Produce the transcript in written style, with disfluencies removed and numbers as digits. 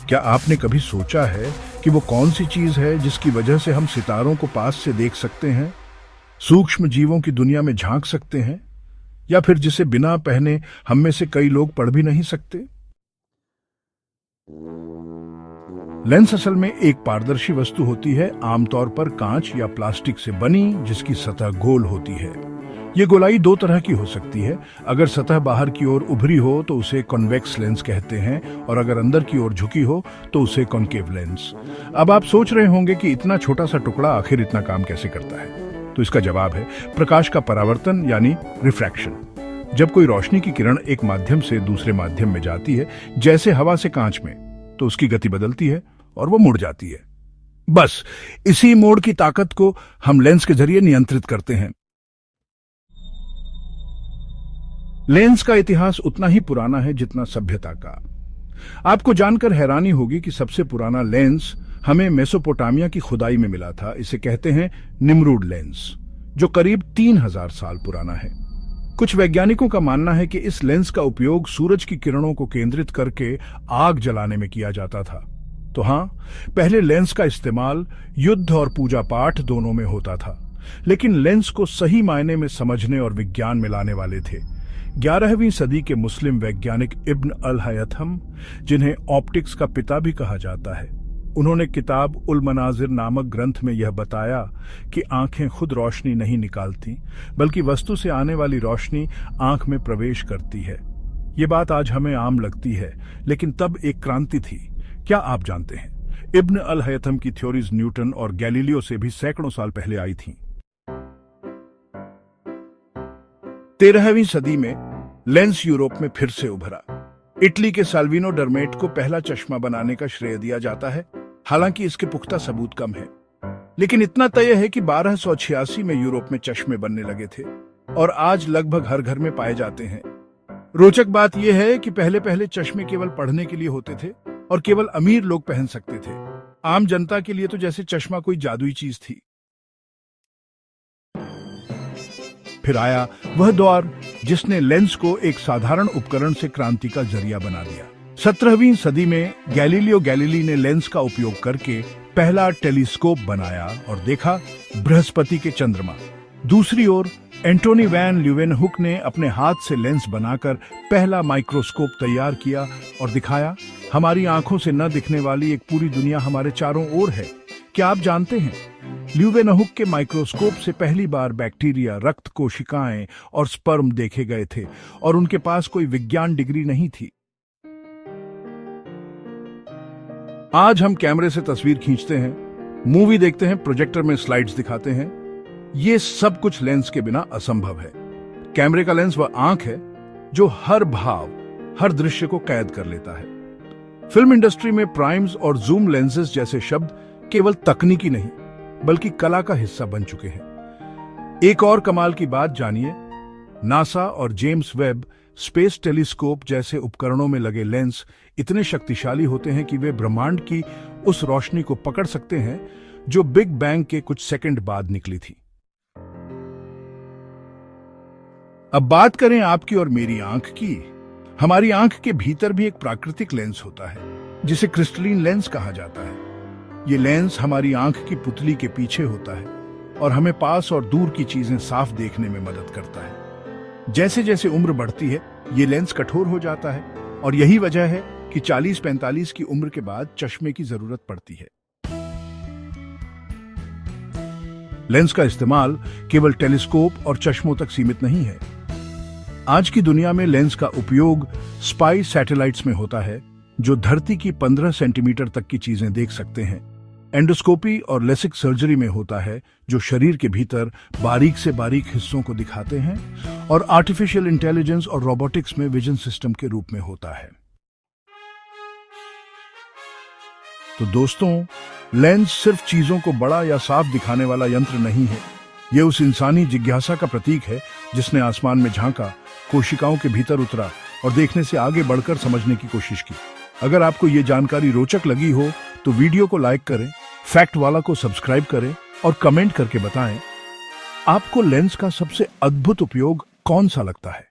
क्या आपने कभी सोचा है कि वो कौन सी चीज है जिसकी वजह से हम सितारों को पास से देख सकते हैं, सूक्ष्म जीवों की दुनिया में झांक सकते हैं, या फिर जिसे बिना पहने हम में से कई लोग पढ़ भी नहीं सकते? लेंस असल में एक पारदर्शी वस्तु होती है, आमतौर पर कांच या प्लास्टिक से बनी, जिसकी सतह गोल होती है। ये गोलाई दो तरह की हो सकती है। अगर सतह बाहर की ओर उभरी हो तो उसे कॉन्वेक्स लेंस कहते हैं, और अगर अंदर की ओर झुकी हो तो उसे कॉन्केव लेंस। अब आप सोच रहे होंगे कि इतना छोटा सा टुकड़ा आखिर इतना काम कैसे करता है? तो इसका जवाब है प्रकाश का परावर्तन यानी रिफ्रैक्शन। जब कोई रोशनी की किरण एक माध्यम से दूसरे माध्यम में जाती है, जैसे हवा से कांच में, तो उसकी गति बदलती है और वो मुड़ जाती है। बस इसी मोड़ की ताकत को हम लेंस के जरिए नियंत्रित करते हैं। लेंस का इतिहास उतना ही पुराना है जितना सभ्यता का। आपको जानकर हैरानी होगी कि सबसे पुराना लेंस हमें मेसोपोटामिया की खुदाई में मिला था। इसे कहते हैं निम्रूड लेंस, जो करीब 3000 साल पुराना है। कुछ वैज्ञानिकों का मानना है कि इस लेंस का उपयोग सूरज की किरणों को केंद्रित करके आग जलाने में किया जाता था। तो हां, पहले लेंस का इस्तेमाल युद्ध और पूजा पाठ दोनों में होता था, लेकिन लेंस को सही मायने में समझने और विज्ञान में लाने वाले थे 11वीं सदी के मुस्लिम वैज्ञानिक इब्न अल हैथम, जिन्हें ऑप्टिक्स का पिता भी कहा जाता है। उन्होंने किताब उल मनाजिर नामक ग्रंथ में यह बताया कि आंखें खुद रोशनी नहीं निकालती, बल्कि वस्तु से आने वाली रोशनी आंख में प्रवेश करती है। ये बात आज हमें आम लगती है, लेकिन तब एक क्रांति थी। क्या आप जानते हैं, इब्न अल हैथम की थ्योरीज न्यूटन और गैलीलियो से भी सैकड़ों साल पहले आई थीं। 13वीं सदी में लेंस यूरोप में फिर से उभरा। इटली के साल्विनो डर्मेट को पहला चश्मा बनाने का श्रेय दिया जाता है, हालांकि इसके पुख्ता सबूत कम है। लेकिन इतना तय है कि 1286 में यूरोप में चश्मे बनने लगे थे और आज लगभग हर घर में पाए जाते हैं। रोचक बात यह है कि पहले पहले चश्मे केवल पढ़ने के लिए होते थे और केवल अमीर लोग पहन सकते थे। आम जनता के लिए तो जैसे चश्मा कोई जादुई चीज थी। फिर आया वह दौर जिसने लेंस को एक साधारण उपकरण से क्रांति का जरिया बना दिया। 17वीं सदी में गैलीलियो गैलीली ने लेंस का उपयोग करके पहला टेलीस्कोप बनाया और देखा बृहस्पति के चंद्रमा। दूसरी ओर एंटोनी वैन ल्यूवेनहुक ने अपने हाथ से लेंस बनाकर पहला माइक्रोस्कोप तैयार किया और दिखाया हमारी आंखों से न दिखने वाली एक पूरी दुनिया हमारे चारों ओर है। क्या आप जानते हैं, ल्यूवेनहुक के माइक्रोस्कोप से पहली बार बैक्टीरिया, रक्त कोशिकाएं और स्पर्म देखे गए थे और उनके पास कोई विज्ञान डिग्री नहीं थी। आज हम कैमरे से तस्वीर खींचते हैं, मूवी देखते हैं, प्रोजेक्टर में स्लाइड्स दिखाते हैं। ये सब कुछ लेंस के बिना असंभव है। कैमरे का लेंस वह आंख है जो हर भाव, हर दृश्य को कैद कर लेता है। फिल्म इंडस्ट्री में प्राइम्स और जूम लेंसेज जैसे शब्द केवल तकनीकी नहीं, बल्कि कला का हिस्सा बन चुके हैं। एक और कमाल की बात जानिए, नासा और जेम्स वेब स्पेस टेलीस्कोप जैसे उपकरणों में लगे लेंस इतने शक्तिशाली होते हैं कि वे ब्रह्मांड की उस रोशनी को पकड़ सकते हैं जो बिग बैंग के कुछ सेकंड बाद निकली थी। अब बात करें आपकी और मेरी आंख की। हमारी आंख के भीतर भी एक प्राकृतिक लेंस होता है, जिसे क्रिस्टलीन लेंस कहा जाता है। ये लेंस हमारी आंख की पुतली के पीछे होता है और हमें पास और दूर की चीजें साफ देखने में मदद करता है। जैसे जैसे उम्र बढ़ती है, ये लेंस कठोर हो जाता है और यही वजह है कि 40-45 की उम्र के बाद चश्मे की जरूरत पड़ती है। लेंस का इस्तेमाल केवल टेलीस्कोप और चश्मों तक सीमित नहीं है। आज की दुनिया में लेंस का उपयोग स्पाई सैटेलाइट्स में होता है, जो धरती की 15 सेंटीमीटर तक की चीजें देख सकते हैं। एंडोस्कोपी और लेसिक सर्जरी में होता है, जो शरीर के भीतर बारीक से बारीक हिस्सों को दिखाते हैं, और आर्टिफिशियल इंटेलिजेंस और रोबोटिक्स में विजन सिस्टम के रूप में होता है। तो दोस्तों, लेंस सिर्फ चीजों को बड़ा या साफ दिखाने वाला यंत्र नहीं है। यह उस इंसानी जिज्ञासा का प्रतीक है जिसने आसमान में झांका, कोशिकाओं के भीतर उतरा और देखने से आगे बढ़कर समझने की कोशिश की। अगर आपको ये जानकारी रोचक लगी हो तो वीडियो को लाइक करें, फैक्ट वाला को सब्सक्राइब करें और कमेंट करके बताएं आपको लेंस का सबसे अद्भुत उपयोग कौन सा लगता है।